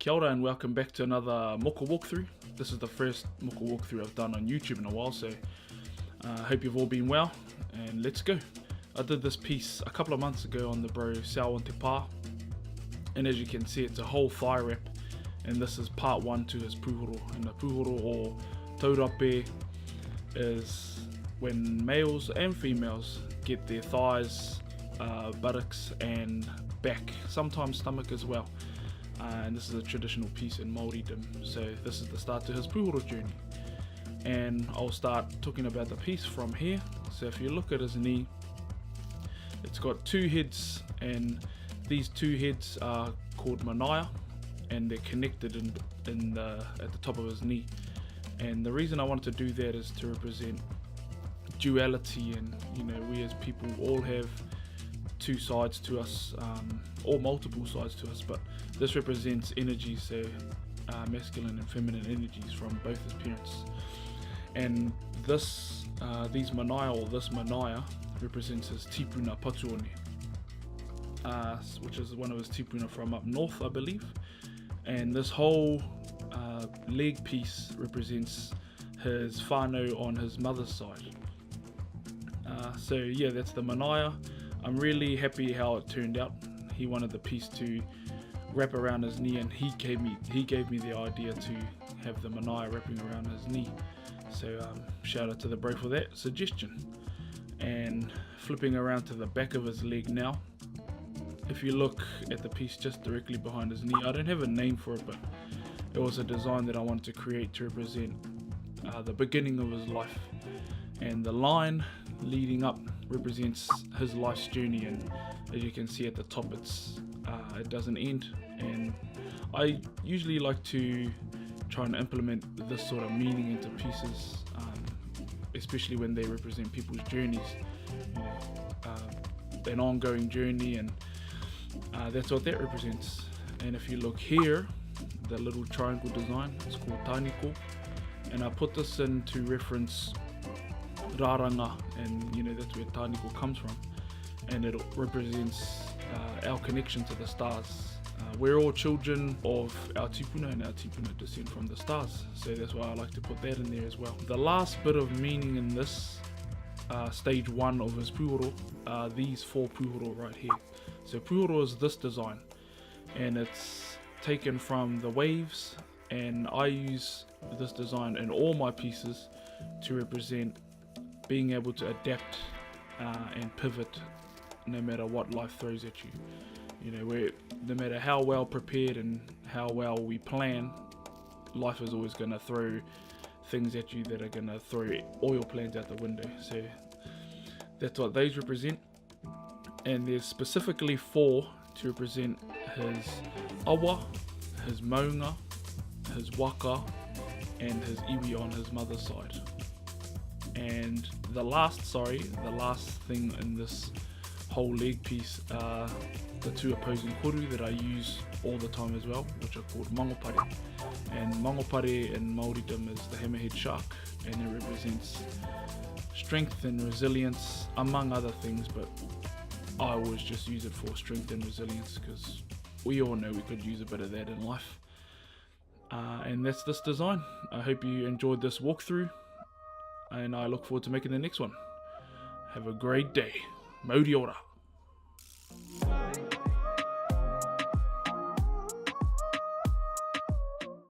Kia ora and welcome back to another moko walkthrough. This is the first moko walkthrough I've done on YouTube in a while, so I hope you've all been well, and let's go. I did this piece a couple of months ago on the bro Selwyn te pā, and as you can see it's a whole thigh wrap, and this is part 1 to his puhoro. And the puhoro or taurape is when males and females get their thighs, buttocks and back, sometimes stomach as well. And this is a traditional piece in Māoridom, so this is the start to his puhoro journey. And I'll start talking about the piece from here. So if you look at his knee, it's got 2 heads, and these 2 heads are called manaya, and they're connected at the top of his knee. And the reason I wanted to do that is to represent duality, and you know, we as people all have 2 sides to us, or multiple sides to us, but this represents energy, so masculine and feminine energies from both his parents. And this these manaya, or this manaya, represents his tipuna patuone, which is one of his tipuna from up north, I believe. And this whole leg piece represents his whānau on his mother's side. So yeah, that's the manaya. I'm really happy how it turned out. He wanted the piece to wrap around his knee, and he gave me the idea to have the manaya wrapping around his knee. So shout out to the bro for that suggestion. And flipping around to the back of his leg now, if you look at the piece just directly behind his knee, I don't have a name for it, but it was a design that I wanted to create to represent the beginning of his life, and the line leading up represents his life's journey. And as you can see at the top, it doesn't end. And I usually like to try and implement this sort of meaning into pieces, especially when they represent people's journeys, you know, an ongoing journey, and that's what that represents. And if you look here, the little triangle design, it's called tainiko, and I put this in to reference rāranga, and you know, that's where tainiko comes from, and it represents our connection to the stars. We're all children of our tipuna, and our tipuna descend from the stars, so that's why I like to put that in there as well. The last bit of meaning in this stage 1 of his puhoro are these 4 puhoro right here. So puhoro is this design, and it's taken from the waves, and I use this design in all my pieces to represent being able to adapt and pivot no matter what life throws at you. You know, no matter how well prepared and how well we plan, life is always going to throw things at you that are going to throw all your plans out the window. So that's what those represent. And there's specifically 4 to represent his awa, his maunga, his waka, and his iwi on his mother's side. And the last thing in this whole leg piece are the 2 opposing koru that I use all the time as well, which are called mangopare. And mangopare in Māoridom is the hammerhead shark, and it represents strength and resilience, among other things, but I always just use it for strength and resilience, because we all know we could use a bit of that in life. And that's this design. I hope you enjoyed this walkthrough, and I look forward to making the next one. Have a great day. Mauri ora.